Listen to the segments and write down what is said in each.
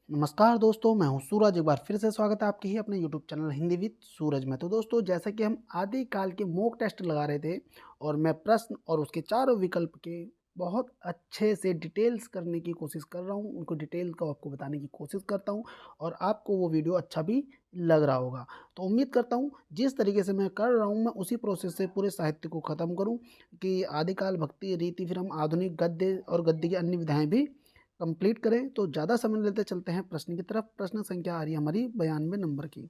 नमस्कार दोस्तों, मैं हूं सूरज। एक बार फिर से स्वागत है आपके ही अपने यूट्यूब चैनल हिंदी विद सूरज में। तो दोस्तों, जैसा कि हम आदिकाल के मॉक टेस्ट लगा रहे थे और मैं प्रश्न और उसके चारों विकल्प के बहुत अच्छे से डिटेल्स करने की कोशिश कर रहा हूं, उनको डिटेल को आपको बताने की कोशिश करता हूं और आपको वो वीडियो अच्छा भी लग रहा होगा। तो उम्मीद करता हूँ जिस तरीके से मैं कर रहा हूँ मैं उसी प्रोसेस से पूरे साहित्य को ख़त्म करूँ कि आदिकाल, भक्ति, रीति, फिर हम आधुनिक गद्य और गद्य की अन्य विधाएँ भी कंप्लीट करें। तो ज़्यादा समय लेते चलते हैं प्रश्न की तरफ। प्रश्न संख्या आ रही है हमारी 92 नंबर की।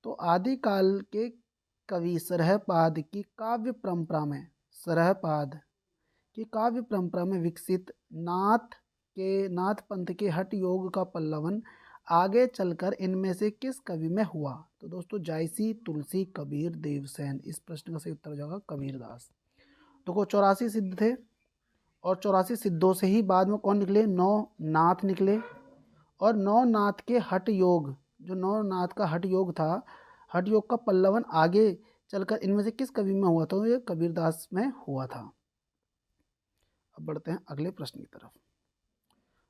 तो आदिकाल के कवि सरहपाद की काव्य परंपरा में विकसित नाथ पंथ के हठ योग का पल्लवन आगे चलकर इनमें से किस कवि में हुआ? तो दोस्तों, जायसी, तुलसी, कबीर, देवसेन। इस प्रश्न का सही उत्तर हो जाएगा कबीरदास। तो 84 सिद्ध थे और 84 सिद्धों से ही बाद में कौन निकले? 9 नाथ निकले। और 9 नाथ के हठ योग, जो 9 नाथ का हठ योग था, हठ योग का पल्लवन आगे चलकर इनमें से किस कवि में हुआ था? तो ये कबीरदास में हुआ था। अब बढ़ते हैं अगले प्रश्न की तरफ।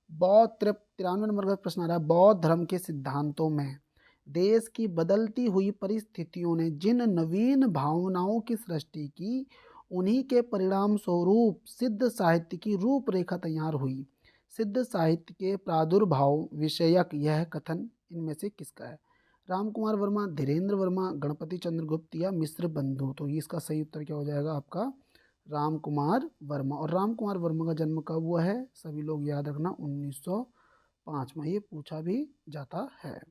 बौद्ध 93 नंबर का प्रश्न आ रहा है। बौद्ध धर्म के सिद्धांतों में देश की बदलती हुई परिस्थितियों ने जिन नवीन भावनाओं की सृष्टि की, उन्हीं के परिणाम स्वरूप सिद्ध साहित्य की रूपरेखा तैयार हुई। सिद्ध साहित्य के प्रादुर्भाव विषयक यह कथन इनमें से किसका है? राम कुमार वर्मा, धीरेन्द्र वर्मा, गणपति चंद्र गुप्त या मिश्र बंधु। तो ये इसका सही उत्तर क्या हो जाएगा आपका? राम कुमार वर्मा। और राम कुमार वर्मा का जन्म कब हुआ है? सभी लोग याद रखना, 1905 में। ये पूछा भी जाता है।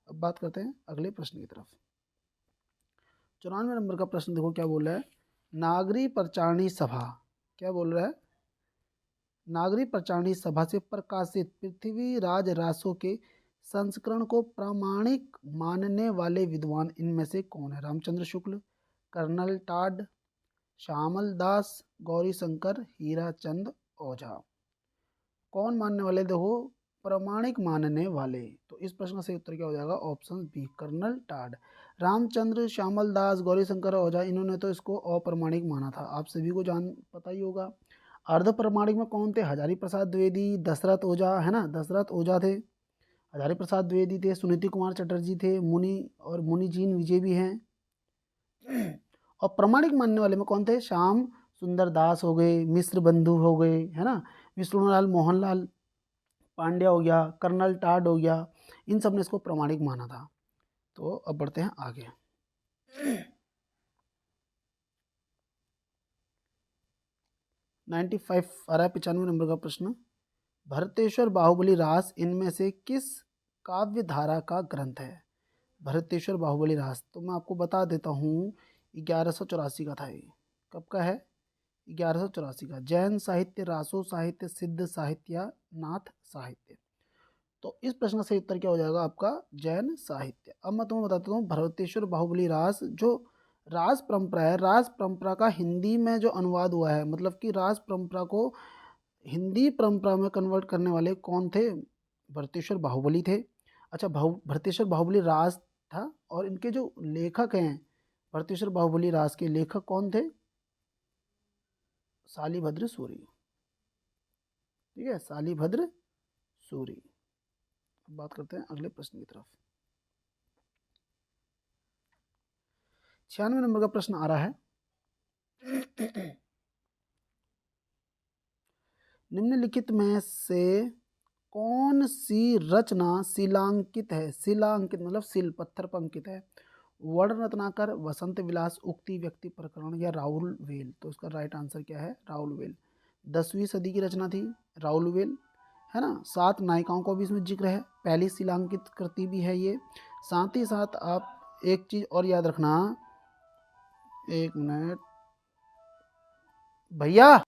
अब बात करते हैं अगले प्रश्न की तरफ। 94 नंबर का प्रश्न देखो क्या बोल रहा है। नागरी प्रचारणी सभा, क्या बोल रहा है? नागरी प्रचारणी सभा से प्रकाशित पृथ्वीराज रासो के संस्करण को प्रामाणिक मानने वाले विद्वान इनमें से कौन है? रामचंद्र शुक्ल, कर्नल टाड, श्यामल दास, गौरी शंकर, हीराचंद ओझा। कौन मानने वाले? देखो, प्रामाणिक मानने वाले। तो इस प्रश्न का सही उत्तर क्या हो जाएगा? Option B, colonel Tod. Ramchandra, Shyamal Das, Gauri Shankar Ojha, इन्होंने तो इसको अप्रमाणिक माना था, आप सभी को जान पता ही होगा। अर्ध प्रमाणिक में कौन थे? हजारी प्रसाद द्विवेदी, दशरथ ओझा, है ना, दशरथ ओझा थे, हजारी प्रसाद द्विवेदी थे, सुनीति कुमार चटर्जी थे, मुनि और मुनिजीन विजय भी हैं। और प्रमाणिक मानने वाले में कौन थे? श्याम सुंदर दास हो गए, मिश्र बंधु हो गए, है ना, विष्णुलाल मोहनलाल पांड्या हो गया, कर्नल टाड हो गया, इन सब ने इसको प्रमाणिक माना था। तो अब बढ़ते हैं आगे। 95 आ रहा है, 95 नंबर का प्रश्न। भरतेश्वर बाहुबली रास इनमें से किस काव्य धारा का ग्रंथ है? भरतेश्वर बाहुबली रास, तो मैं आपको बता देता हूँ, 1184 का था ये। कब का है? 1184 का। जैन साहित्य, रासो साहित्य, सिद्ध साहित्य या नाथ साहित्य। तो इस प्रश्न का सही उत्तर क्या हो जाएगा आपका? जैन साहित्य। अब मैं तुम्हें बताता हूँ, भरतेश्वर बाहुबली रास जो रास परंपरा है, रास परंपरा का हिंदी में जो अनुवाद हुआ है, मतलब कि रास परंपरा को हिंदी परंपरा में कन्वर्ट करने वाले कौन थे? भरतेश्वर बाहुबली थे। अच्छा, भरतेश्वर बाहुबली रास था। और इनके जो लेखक हैं, भरतेश्वर बाहुबली रास के लेखक कौन थे? शालिभद्र सूरी। ठीक है, शालिभद्र सूरी। अब बात करते हैं अगले प्रश्न की तरफ। 96 नंबर का प्रश्न आ रहा है। निम्नलिखित में से कौन सी रचना शिलांकित है? शिलांकित मतलब शिल, पत्थर पर अंकित है। वर्ण रत्नाकर, वसंत विलास, उक्ति, व्यक्ति प्रकरण या राउल वेल। तो इसका राइट आंसर क्या है? राउल वेल। 10वीं सदी की रचना थी राउल वेल, है ना। 7 नायिकाओं को भी इसमें जिक्र है, पहली शिलांकित कृति भी है ये। साथ ही साथ आप एक चीज और याद रखना, एक मिनट भैया।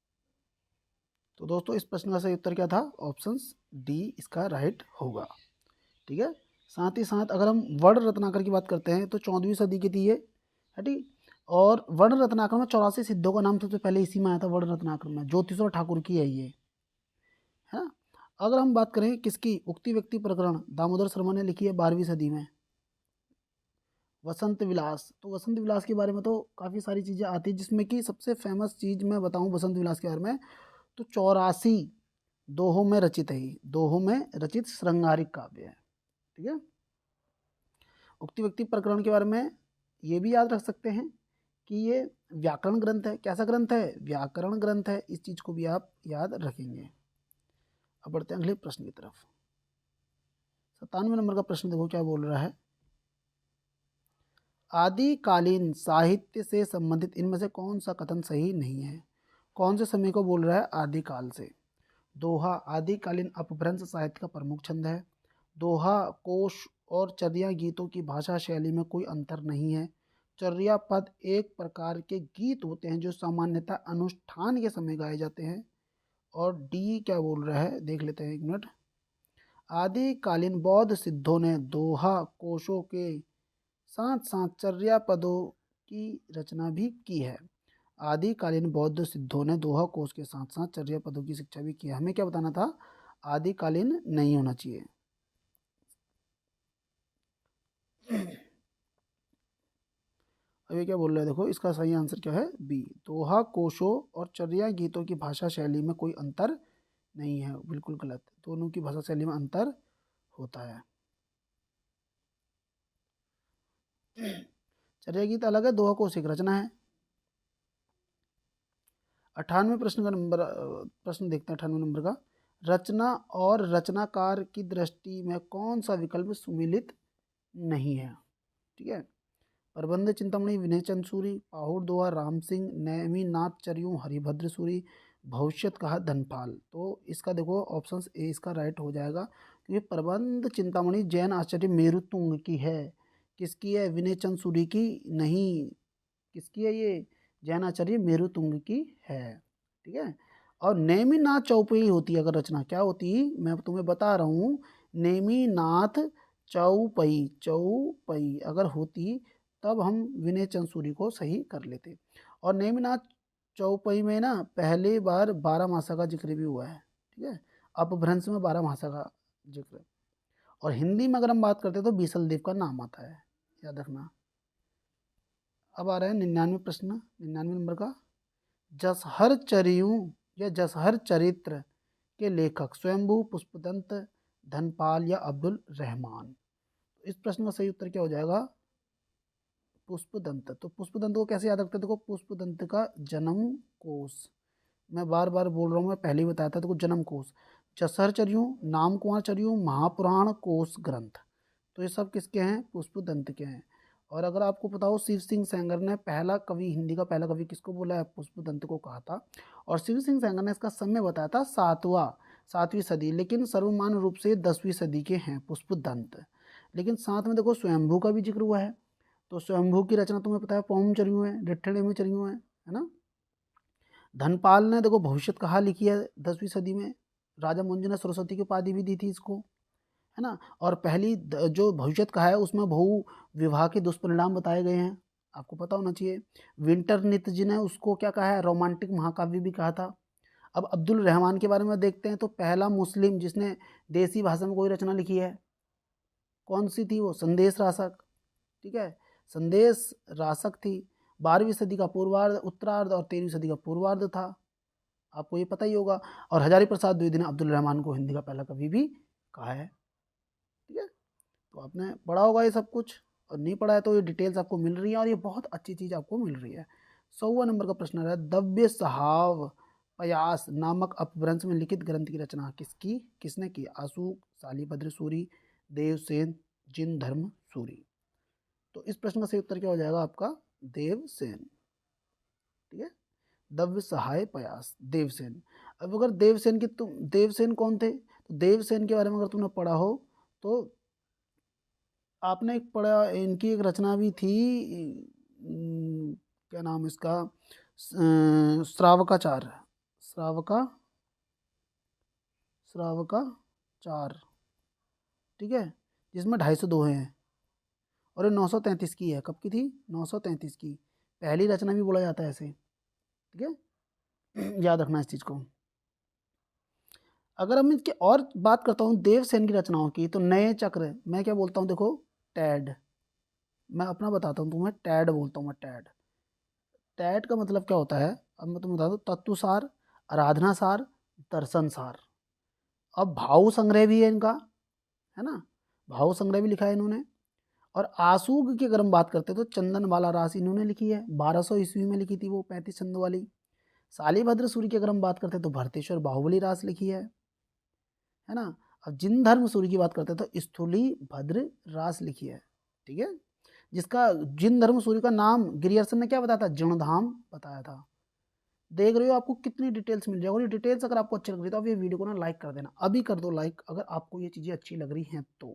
तो दोस्तों, इस प्रश्न का सही उत्तर क्या था? ऑप्शन डी इसका राइट होगा। ठीक है। साथ ही साथ अगर हम वर्ण रत्नाकर की बात करते हैं तो 14वीं सदी की थी ये, है ठीक। और वर्ण रत्नाकर में 84 सिद्धों का नाम सबसे पहले इसी में आया था। वर्ण रत्नाकर में ज्योतिषवर ठाकुर की है ये, है ना। अगर हम बात करें किसकी, उक्ति व्यक्ति प्रकरण, दामोदर शर्मा ने लिखी है 12वीं सदी में। वसंत विलास, तो वसंत विलास के बारे में तो काफ़ी सारी चीज़ें आती हैं, जिसमें कि सबसे फेमस चीज़ मैं बताऊं वसंत विलास के बारे में, तो 84 दोहों में रचित है, दोहों में रचित श्रृंगारिक काव्य है। ठीक है। उक्ति व्यक्ति प्रकरण के बारे में ये भी याद रख सकते हैं कि ये व्याकरण ग्रंथ है। कैसा ग्रंथ है? व्याकरण ग्रंथ है। इस चीज को भी आप याद रखेंगे। अब बढ़ते हैं अगले प्रश्न की तरफ। 97 नंबर का प्रश्न देखो क्या बोल रहा है। आदिकालीन साहित्य से संबंधित इनमें से कौन सा कथन सही नहीं है? कौन से समय को बोल रहा है? आदिकाल से। दोहा आदिकालीन अपभ्रंश साहित्य का प्रमुख छंद है। दोहा कोश और चर्या गीतों की भाषा शैली में कोई अंतर नहीं है। चर्या पद एक प्रकार के गीत होते हैं जो सामान्यतः अनुष्ठान के समय गाए जाते हैं। और डी क्या बोल रहा है देख लेते हैं, एक मिनट। आदिकालीन बौद्ध सिद्धों ने दोहा कोशों के साथ साथ चर्या पदों की रचना भी की है। आदिकालीन बौद्ध सिद्धों ने दोहा कोश के साथ साथ चर्या पदों की शिक्षा भी की है। हमें क्या बताना था? आदिकालीन नहीं होना चाहिए। अभी क्या बोल रहा है देखो, इसका सही आंसर क्या है? बी। दोहा कोशों और चर्या गीतों की भाषा शैली में कोई अंतर नहीं है। बिल्कुल गलत, दोनों की भाषा शैली में अंतर होता है। चर्या गीत अलग है, दोहा कोश एक रचना है। 98 प्रश्न का नंबर प्रश्न देखते हैं। 98 नंबर का, रचना और रचनाकार की दृष्टि में कौन सा विकल्प सुमिलित नहीं है? ठीक है। प्रबंध चिंतामणि विनय चंद सूरी, पाहुड़ दोहा राम सिंह, नेमिनाथ चरियू हरिभद्र सूरी, भविष्यत कहा धनपाल। तो इसका देखो ऑप्शन ए इसका राइट हो जाएगा, क्योंकि प्रबंध चिंतामणि जैन आचार्य मेरुतुंग की है। किसकी है? विनय चंद सूरी की नहीं। किसकी है ये? जैन आचार्य मेरुतुंग की है। ठीक है। और नेमिनाथ चौपई होती है अगर रचना, क्या होती? मैं तुम्हें बता रहा हूँ। नेमिनाथ चौपई, चौपई अगर होती तब हम विनय चंद सूरी को सही कर लेते। और नेमिनाथ चौपई में ना पहली बार 12 मासा का जिक्र भी हुआ है। ठीक है। अपभ्रंश में 12 मासा का जिक्र। और हिंदी में अगर हम बात करते हैं तो बीसल देव का नाम आता है, याद रखना। अब आ रहा है 99 प्रश्न। 99 नंबर का, जसहर चरियू या जसहर चरित्र के लेखक स्वयंभू, पुष्पदंत, धनपाल या अब्दुल रहमान। इस प्रश्न का सही उत्तर क्या हो जाएगा? पुष्पदंत। तो पुष्पदंत को कैसे याद रखते हैं? देखो, पुष्पदंत का जन्म कोश, मैं बार बार बोल रहा हूँ, मैं पहले ही बताया था। देखो, जन्म कोश जसहर चरियू, नाम कुमार चरियू, महापुराण कोश ग्रंथ, तो ये सब किसके हैं? पुष्पदंत के हैं। और अगर आपको पता हो, शिव सिंह सेंगर ने पहला कवि, हिंदी का पहला कवि किसको बोला है? पुष्पदंत को कहा था। और शिव सिंह सेंगर ने इसका समय बताया था 7वीं सदी, लेकिन सर्वमान्य रूप से 10वीं सदी के हैं पुष्पदंत। लेकिन साथ में देखो स्वयंभू का भी जिक्र हुआ है। तो स्वयंभू की रचना तुम्हें पता है, पौम चरियू है, डिठ्ठड़े में चरियू है ना। धनपाल ने देखो भविष्यत कहा लिखी है 10वीं सदी में। राजा मुंज ने सरस्वती की उपाधि भी दी थी इसको, है ना। और पहली जो भविष्यत कहा है उसमें बहु विवाह के दुष्परिणाम बताए गए हैं, आपको पता होना चाहिए। विंटर नित्य जी ने उसको क्या कहा है? रोमांटिक महाकाव्य भी कहा था। अब अब्दुल रहमान के बारे में देखते हैं। तो पहला मुस्लिम जिसने देसी भाषा में कोई रचना लिखी है, कौन सी थी वो? संदेश रासक। ठीक है, संदेश रासक थी। 12वीं सदी का पूर्वार्ध, उत्तरार्ध और 13वीं सदी का पूर्वार्ध था, आपको ये पता ही होगा। और हजारी प्रसाद द्विवेदी ने अब्दुल रहमान को हिंदी का पहला कवि भी कहा है। ठीक है, तो आपने पढ़ा होगा ये सब कुछ, और नहीं पढ़ा है तो ये डिटेल्स आपको मिल रही है, और ये बहुत अच्छी चीज़ आपको मिल रही है। 100वां नंबर का प्रश्न है, दव्य सहाव पयास नामक अपभ्रंश में लिखित ग्रंथ की रचना किसने की? आशु शालिभद्र सूरी, देवसेन, जिन धर्म सूरी। तो इस प्रश्न का सही उत्तर क्या हो जाएगा आपका? देवसेन। ठीक है, दव्य सहाय पयास, देवसेन। अब अगर देवसेन की, तुम देवसेन कौन थे? तो देवसेन के बारे में अगर तुमने पढ़ा हो तो आपने एक पढ़ा, इनकी एक रचना भी थी, क्या नाम इसका? श्रावकाचार, श्रावका श्रावकाचार। ठीक है, जिसमें 250 दोहे हैं। और ये 933 की है। कब की थी? 933 की। पहली रचना भी बोला जाता है ऐसे। ठीक है, याद रखना इस चीज़ को। अगर हम इसके और बात करता हूँ देवसेन की रचनाओं की, तो नए चक्र मैं क्या बोलता हूँ? देखो, टैड, मैं अपना बताता हूँ तुम्हें, टैड बोलता हूँ मैं, टैड। टैड का मतलब क्या होता है? अब मैं तुम्हें बता दूँ, तत्वसार, आराधना सार, दर्शन सार। अब भाव संग्रह भी है इनका, है ना, भाव संग्रह भी लिखा है इन्होंने। और आसूग की अगर हम बात करते हैं तो चंदन वाला रास इन्होंने लिखी है, 1200 ईस्वी में लिखी थी वो 35 छंदों वाली। शालिभद्र सूर्य की अगर हम बात करते हैं तो भरतेश्वर बाहुबली रास लिखी है ना। अब जिन धर्म सूर्य की बात करते हैं तो स्थूली भद्र रास लिखी है, ठीक है, जिसका जिन धर्म सूर्य का नाम गिरियर्सन ने क्या बताया था, जीर्णधाम बताया था। देख रहे हो आपको कितनी डिटेल्स मिल जाएगी। और ये डिटेल्स अगर आपको अच्छी लग रही है तो आप ये वीडियो को ना लाइक कर देना, अभी कर दो लाइक अगर आपको ये चीज़ें अच्छी लग रही हैं तो।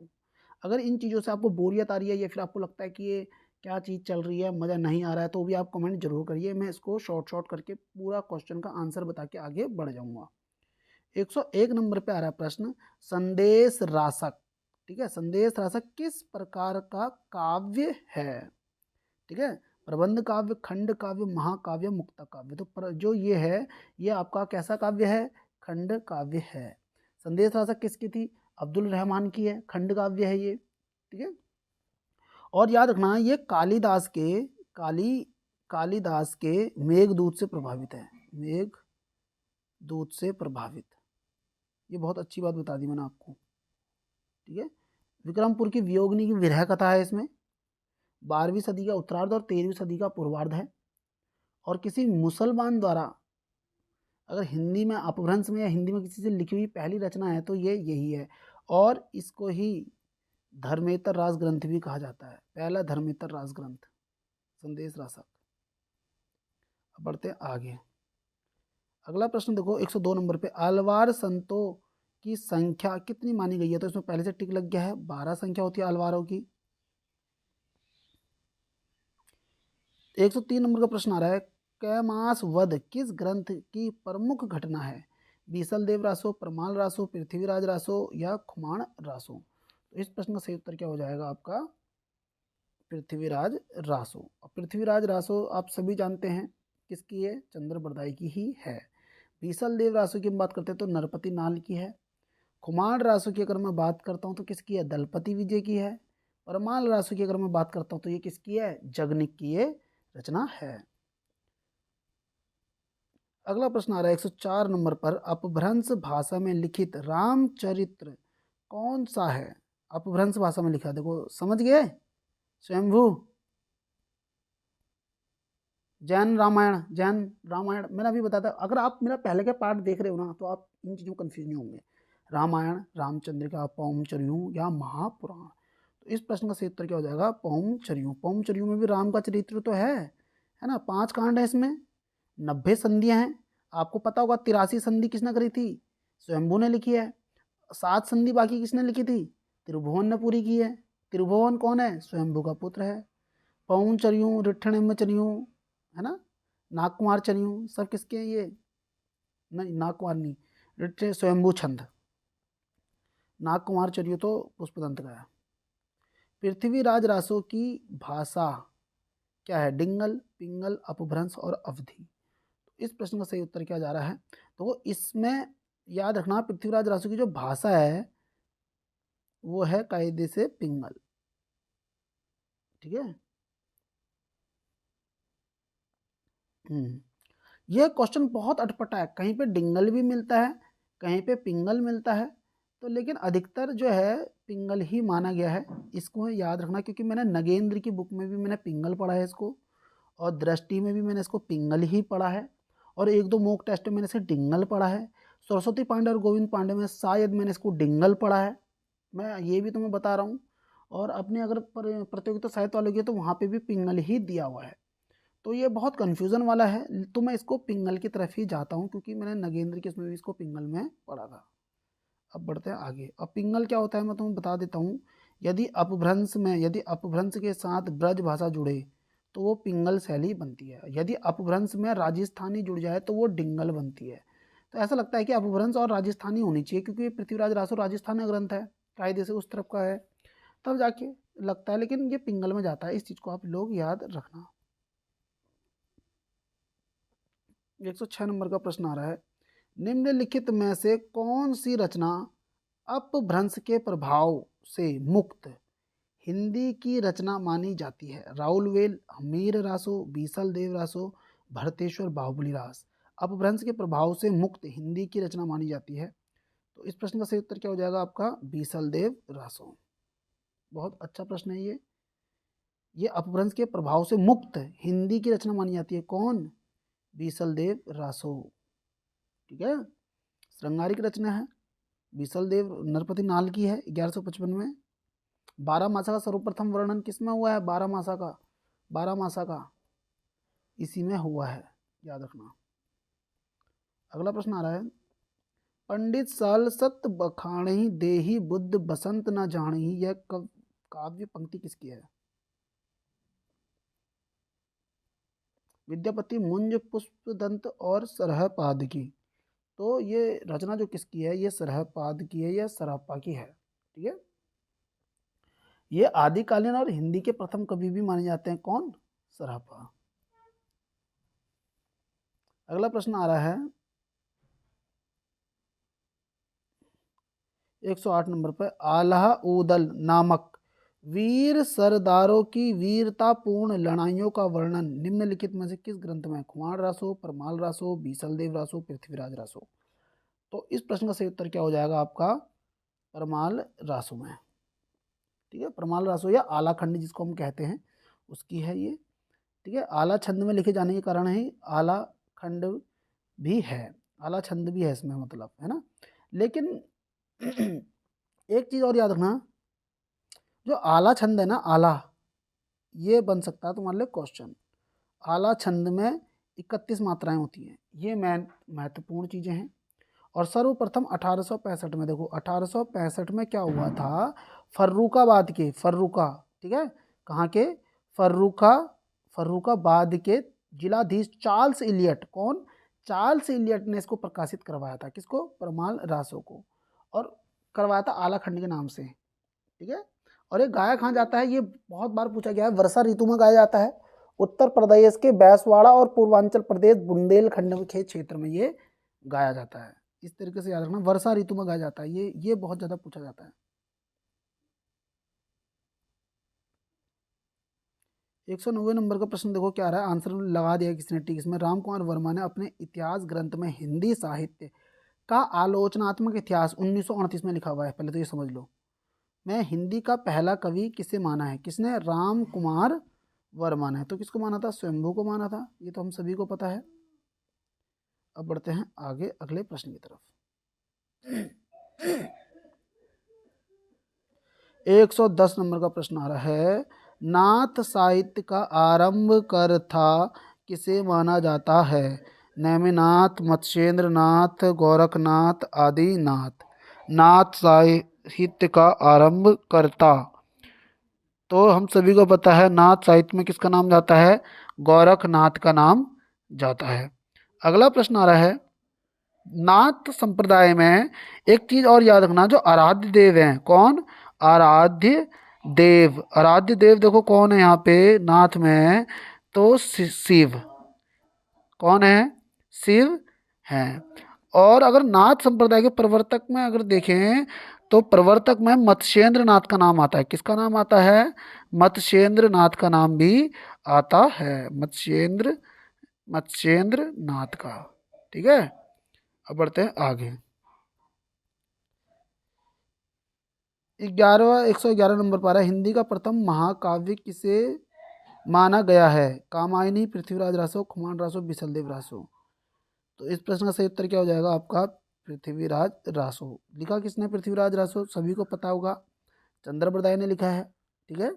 अगर इन चीज़ों से आपको बोरियत आ रही है या फिर आपको लगता है कि ये क्या चीज़ चल रही है, मज़ा नहीं आ रहा है, तो भी आप कमेंट जरूर करिए, मैं इसको शॉर्ट शॉर्ट करके पूरा क्वेश्चन का आंसर बता के आगे बढ़ जाऊंगा। 101 नंबर पे आ रहा है प्रश्न, संदेश रासक, ठीक है, संदेश रासक किस प्रकार का काव्य है, ठीक है, प्रबंध काव्य, खंड काव्य, महाकाव्य, मुक्ता काव्य। तो जो ये है ये आपका कैसा काव्य है, खंड काव्य है। संदेश रासक किसकी थी, अब्दुल रहमान की है, खंड काव्य है ये, ठीक है। और याद रखना ये कालिदास के मेघदूत से प्रभावित है, मेघदूत से प्रभावित, ये बहुत अच्छी बात बता दी मैंने आपको, ठीक है। विक्रमपुर की वियोगिनी की विरह कथा है इसमें, 12वीं सदी का उत्तरार्ध और 13वीं सदी का पूर्वार्ध है। और किसी मुसलमान द्वारा अगर हिंदी में अपभ्रंश में या हिंदी में किसी से लिखी हुई पहली रचना है तो ये यही है। और इसको ही धर्मेतर रास ग्रंथ भी कहा जाता है, पहला धर्मेतर रास ग्रंथ संदेश रासक। अब बढ़ते हैं आगे। अगला प्रश्न देखो 102 नंबर पे, अलवार संतों की संख्या कितनी मानी गई है, तो इसमें पहले से टिक लग गया है, 12 संख्या होती है अलवारों की। 103 नंबर का प्रश्न आ रहा है, कैमास वध किस ग्रंथ की प्रमुख घटना है, बीसल देव रासो, परमाल रासो, पृथ्वीराज रासो या खुमाण रासो। तो इस प्रश्न का सही उत्तर क्या हो जाएगा आपका, पृथ्वीराज रासो। और पृथ्वीराज रासो आप सभी जानते हैं किसकी है, चंद्र बरदाई की ही है। बीसल देव रासो की हम बात करते हैं तो नरपति नाल की है। खुमाण रासो की अगर मैं बात करता हूँ तो किसकी है, दलपति विजय की है। परमाल रासो की अगर मैं बात करता हूँ तो ये किसकी है, जगनिक की ये रचना है। अगला प्रश्न आ रहा है 104 नंबर पर, अपभ्रंश भाषा में लिखित रामचरित्र कौन सा है, अपभ्रंश भाषा में लिखा, देखो समझ गए, स्वयंभू, जैन रामायण मैंने अभी बताया था। अगर आप मेरा पहले के पार्ट देख रहे हो ना तो आप इन चीज़ों में कंफ्यूज नहीं होंगे। रामायण, रामचंद्रिका, पौमचर्यू या महापुराण। तो इस प्रश्न का सही उत्तर क्या हो जाएगा, पौमचर्यू। पौमचर्यू में भी राम का चरित्र तो है ना, 5 कांड है इसमें, 90 संधियां हैं। आपको पता होगा 83 संधि किसने करी थी, स्वयंभू ने लिखी है। 7 संधि बाकी किसने लिखी थी, त्रिभुवन ने पूरी की है। त्रिभुवन कौन है, स्वयंभू का पुत्र है। पौंचर्यू, रिठ्ठनिम्नचर्यू, है ना, नागकुमार चर्यू, सब किसके हैं ये, नहीं नागकुमार नहीं, रिठ्ठ स्वयंभू छंद, नागकुमार चर्यू तो पुष्पदंत का है। पृथ्वीराज रासो की भाषा क्या है, डिंगल, पिंगल, अपभ्रंश और अवधि। तो इस प्रश्न का सही उत्तर क्या जा रहा है, तो इसमें याद रखना पृथ्वीराज रासो की जो भाषा है वो है कायदे से पिंगल, ठीक है। यह क्वेश्चन बहुत अटपटा है, कहीं पे डिंगल भी मिलता है, कहीं पे पिंगल मिलता है, तो लेकिन अधिकतर जो है पिंगल ही माना गया है। इसको याद रखना क्योंकि मैंने नगेंद्र की बुक में भी मैंने पिंगल पढ़ा है इसको, और दृष्टि में भी मैंने इसको पिंगल ही पढ़ा है, और 1-2 मॉक टेस्ट में मैंने इसे डिंगल पढ़ा है। सरस्वती पांडे और गोविंद पांडे में शायद मैंने इसको डिंगल पढ़ा है, मैं ये भी तुम्हें बता रहा हूँ। और अपने अगर प्रतियोगिता साहित्य वालों की है तो वहाँ पे भी पिंगल ही दिया हुआ है। तो ये बहुत कन्फ्यूज़न वाला है, तो मैं इसको पिंगल की तरफ ही जाता हूँ क्योंकि मैंने नगेंद्र के इसमें भी इसको पिंगल में पढ़ा था। अब बढ़ते हैं आगे। अब पिंगल क्या होता है मैं तुम्हें बता देता हूँ। यदि अपभ्रंश के साथ ब्रज भाषा जुड़े तो वो पिंगल शैली बनती है। यदि अपभ्रंश में राजस्थानी जुड़ जाए तो वो डिंगल बनती है। तो ऐसा लगता है कि अपभ्रंश और राजस्थानी होनी चाहिए क्योंकि पृथ्वीराज रासो राजस्थान का ग्रंथ है, कायदे से उस तरफ का है, तब जाके लगता है, लेकिन ये पिंगल में जाता है, इस चीज़ को आप लोग याद रखना। 106 नंबर का प्रश्न आ रहा है, निम्नलिखित में से कौन सी रचना अपभ्रंश के प्रभाव से मुक्त हिंदी की रचना मानी जाती है, राउलवेल, हमीर रासो, बीसल देव रासो, भरतेश्वर बाहुबली रास। अपभ्रंश के प्रभाव से मुक्त हिंदी की रचना मानी जाती है, तो इस प्रश्न का सही उत्तर क्या हो जाएगा आपका? बीसलदेव रासो। बहुत अच्छा प्रश्न है ये अपभ्रंश के प्रभाव से मुक्त हिंदी की रचना मानी जाती है। कौन? बीसलदेव रासो। ठीक है, श्रृंगारिक रचना है। बीसलदेव नरपति नाल की है 1155 में। 12 मासा का सर्वप्रथम वर्णन किसमें हुआ है? 12 मासा का, 12 मासा का इसी में हुआ है, याद रखना। अगला प्रश्न आ रहा है, पंडित सल सत बखाणी देही बुद्ध बसंत न जानी, यह काव्य पंक्ति किसकी है? विद्यापति, मुंज, पुष्पदंत और सरहपाद की। तो ये रचना जो किसकी है? ये सरहपाद की है या सरहपा की है। ठीक है, ये आदिकालीन और हिंदी के प्रथम कवि भी माने जाते हैं। कौन? सरहपा। अगला प्रश्न आ रहा है 108 नंबर पर, आल्हा उदल नामक वीर सरदारों की वीरतापूर्ण लड़ाइयों का वर्णन निम्नलिखित में से किस ग्रंथ में है? कुमार रासो, परमाल रासो, बीसलदेव रासो, पृथ्वीराज रासो। तो इस प्रश्न का सही उत्तर क्या हो जाएगा आपका? परमाल रासो में। ठीक है, परमाल रासो या आला खंड जिसको हम कहते हैं उसकी है ये। ठीक है, आला छंद में लिखे जाने के कारण ही आला खंड भी है, आला छंद भी है इसमें, मतलब है ना। लेकिन एक चीज और याद रखना, जो आला छंद है ना, आला, ये बन सकता है तुम्हारे लिए क्वेश्चन। आला छंद में 31 मात्राएं होती हैं, ये महत्वपूर्ण चीजें हैं। और सर्वप्रथम 1865 में, देखो 1865 में क्या हुआ था? फर्रुखाबाद के, फर्रुखा, ठीक है, कहाँ के? फर्रुखाबाद के जिलाधीश चार्ल्स इलियट। कौन? चार्ल्स इलियट ने इसको प्रकाशित करवाया था। किसको? परमाल रासो को। और करवाया था आला खंड के नाम से। ठीक है, और ये गाया कहाँ जाता है? ये बहुत बार पूछा गया है। वर्षा ऋतु में गाया जाता है। उत्तर प्रदेश के बैसवाड़ा और पूर्वांचल प्रदेश बुंदेलखंड के क्षेत्र में ये गाया जाता है। इस तरीके से याद रखना, वर्षा ऋतु में गाया जाता है। ये बहुत ज्यादा पूछा जाता है। 190 नंबर का प्रश्न देखो क्या आ रहा है, आंसर लगा दिया किसने? ठीक, इसमें राम कुमार वर्मा ने अपने इतिहास ग्रंथ में हिंदी साहित्य का आलोचनात्मक इतिहास 1938 में लिखा हुआ है। पहले तो ये समझ लो, मैं हिंदी का पहला कवि किसे माना है? किसने? राम कुमार वर्मा ने। तो किसको माना था? स्वयंभू को माना था। ये तो हम सभी को पता है। अब बढ़ते हैं आगे अगले प्रश्न की तरफ। 110 नंबर का प्रश्न आ रहा है, नाथ साहित्य का आरंभ कर्ता किसे माना जाता है? नेमिनाथ, मत्स्येंद्र नाथ, गोरखनाथ, आदिनाथ। नाथ साहित्य का आरंभ कर्ता, तो हम सभी को पता है नाथ साहित्य में किसका नाम जाता है? गोरखनाथ का नाम जाता है। अगला प्रश्न आ रहा है, नाथ संप्रदाय में एक चीज और याद रखना, जो आराध्य देव हैं। कौन? आराध्य देव। आराध्य देव देखो कौन है यहाँ पे नाथ में? तो शिव। कौन है? शिव हैं। और अगर नाथ संप्रदाय के प्रवर्तक में अगर देखें तो प्रवर्तक में मत्स्येंद्र नाथ का नाम आता है। किसका नाम आता है? मत्स्येंद्र नाथ का नाम भी आता है। मत्स्येंद्र नाथ का। ठीक है, अब बढ़ते हैं आगे। 111 नंबर पर है, हिंदी का प्रथम महाकाव्य किसे माना गया है? कामायनी, पृथ्वीराज रासो, खुमान रासो, बिसलदेव रासो। तो इस प्रश्न का सही उत्तर क्या हो जाएगा आपका? पृथ्वीराज रासो। लिखा किसने? पृथ्वीराज रासो, सभी को पता होगा, चंद्रप्रदाय ने लिखा है। ठीक है,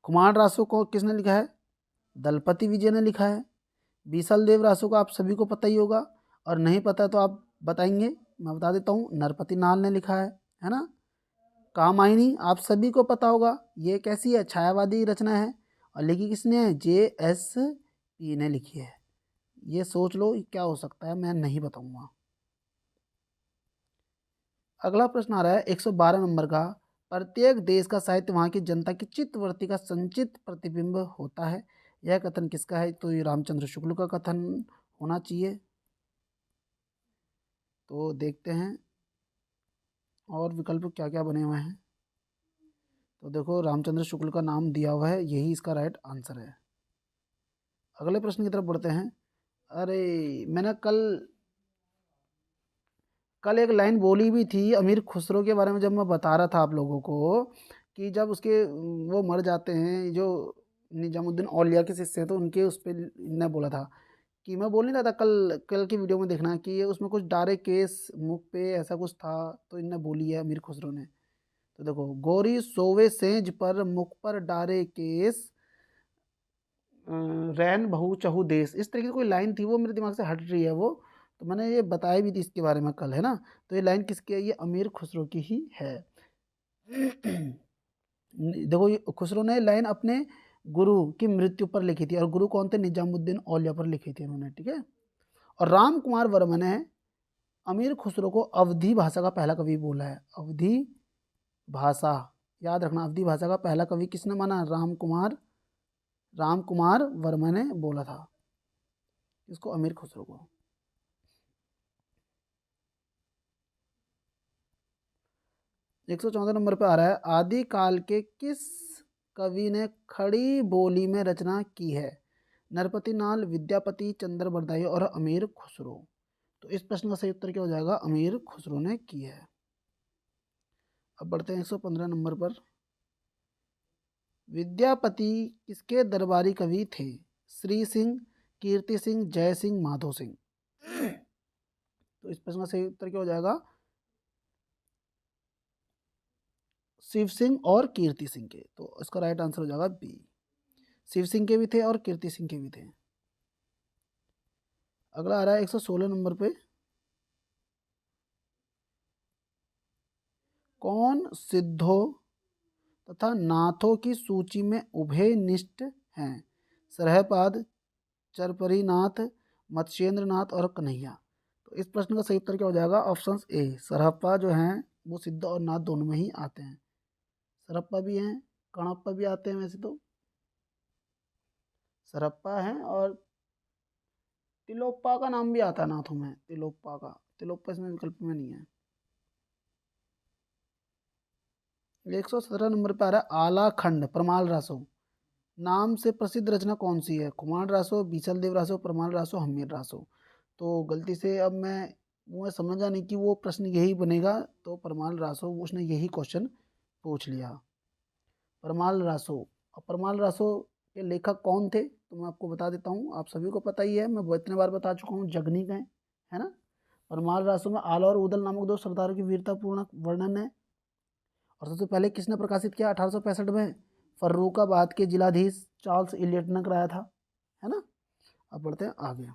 खुमान रासो को किसने लिखा है? दलपति विजय ने लिखा है। बीसलदेव रासो को आप सभी को पता ही होगा, और नहीं पता तो आप बताएंगे, मैं बता देता हूँ, नरपति नाल ने लिखा है ना। कामायनी आप सभी को पता होगा, ये कैसी है? छायावादी रचना है, और लिखी किसने है? JSP ने लिखी है। ये सोच लो क्या हो सकता है, मैं नहीं बताऊंगा। अगला प्रश्न आ रहा है 112 नंबर का, प्रत्येक देश का साहित्य वहाँ की जनता की चित्तवृत्ति का संचित प्रतिबिंब होता है, यह कथन किसका है? तो ये रामचंद्र शुक्ल का कथन होना चाहिए। तो देखते हैं और विकल्प क्या क्या बने हुए हैं। तो देखो रामचंद्र शुक्ल का नाम दिया हुआ है, यही इसका राइट आंसर है। अगले प्रश्न की तरफ बढ़ते हैं। अरे मैंने कल कल एक लाइन बोली भी थी अमीर खुसरो के बारे में, जब मैं बता रहा था आप लोगों को कि जब उसके वो मर जाते हैं, जो निजामुद्दीन औलिया के शिष्य हैं, तो उनके उस पर इनने बोला था कि मैं बोल नहीं रहा था, कल कल की वीडियो में देखना कि ये उसमें कुछ डारे केस मुख पे ऐसा कुछ था, तो इनने बोली है अमीर खुसरो ने। तो देखो, गोरी सोवे सेज पर मुख पर डारे केस, रैन बहु चहु देश, इस तरीके की कोई लाइन थी, वो मेरे दिमाग से हट रही है वो। तो मैंने ये बताई भी थी इसके बारे में कल, है ना। तो ये लाइन किसकी है? ये अमीर खुसरो की ही है। देखो, ये खुसरो ने लाइन अपने गुरु की मृत्यु पर लिखी थी, और गुरु कौन थे? निजामुद्दीन औलिया पर लिखी थी उन्होंने, ठीक है। और राम कुमार वर्मा ने अमीर खुसरो को अवधी भाषा का पहला कवि बोला है। अवधी भाषा, याद रखना, अवधी भाषा का पहला कवि किसने माना? राम कुमार वर्मा ने बोला था इसको, अमीर खुसरो को। 114 नंबर पे आ रहा है, आदि काल के किस कवि ने खड़ी बोली में रचना की है? नरपति नाल, विद्यापति, चंद्र बरदाई और अमीर खुसरो। तो इस प्रश्न का सही उत्तर क्या हो जाएगा? अमीर खुसरो ने की है। अब बढ़ते हैं 115 नंबर पर। विद्यापति किसके दरबारी कवि थे? श्री सिंह, कीर्ति सिंह, जय सिंह, माधो सिंह। तो इस प्रश्न का सही उत्तर क्या हो जाएगा? शिव सिंह और कीर्ति सिंह के। तो इसका राइट आंसर हो जाएगा बी। शिव सिंह के भी थे और कीर्ति सिंह के भी थे। अगला आ रहा है 116 नंबर पे। कौन सिद्धों तथा नाथों की सूची में उभयनिष्ठ हैं? सरहपाद, चरपरीनाथ, मत्स्येंद्र नाथ और कन्हैया। तो इस प्रश्न का सही उत्तर क्या हो जाएगा? ऑप्शन ए, सरहप्पा जो हैं वो सिद्ध और नाथ दोनों में ही आते हैं। सरहप्पा भी हैं, कणप्पा भी आते हैं वैसे तो। सरहप्पा हैं, और तिलोप्पा का नाम भी आता है नाथों में, तिलोप्पा का। तिलोप्पा इसमें विकल्प में नहीं है। 117 नंबर पे आ रहा है, आला खंड प्रमाल रासो नाम से प्रसिद्ध रचना कौन सी है? कुमार रासो, बीसल देव रासो, प्रमाल रासो, हमीर रासो। तो गलती से अब मैं समझा नहीं कि वो प्रश्न यही बनेगा, तो प्रमाल रासो उसने यही क्वेश्चन पूछ लिया, परमाल रासो। अब परमाल रासो के लेखक कौन थे? तो मैं आपको बता देता हूँ, आप सभी को पता ही है, मैं इतने बार बता चुका हूँ, जगनी का है ना। परमाल रासो में आला और उदल नामक दो सरदारों की वीरतापूर्ण वर्णन है। और सबसे पहले किसने प्रकाशित किया? 1865 में फर्रुखाबाद के जिलाधीश चार्ल्स इलियट ने कराया था, है ना। अब बढ़ते हैं आगे।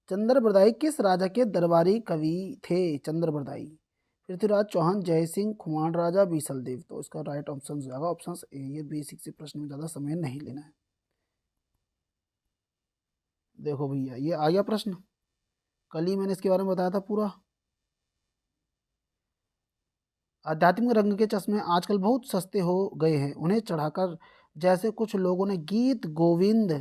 चंद्र बरदाई किस राजा के दरबारी कवि थे? चंद्र बरदाई पृथ्वीराज चौहान, जय सिंह, खुमान राजा, बीसल देव। तो इसका राइट ऑप्शन हो जाएगा ऑप्शन ए। ये बेसिक से प्रश्न में ज़्यादा समय नहीं लेना है। देखो भैया, ये आ गया प्रश्न, कल ही मैंने इसके बारे में बताया था पूरा। आध्यात्मिक रंग के चश्मे आजकल बहुत सस्ते हो गए हैं, उन्हें चढ़ाकर जैसे कुछ लोगों ने गीत गोविंद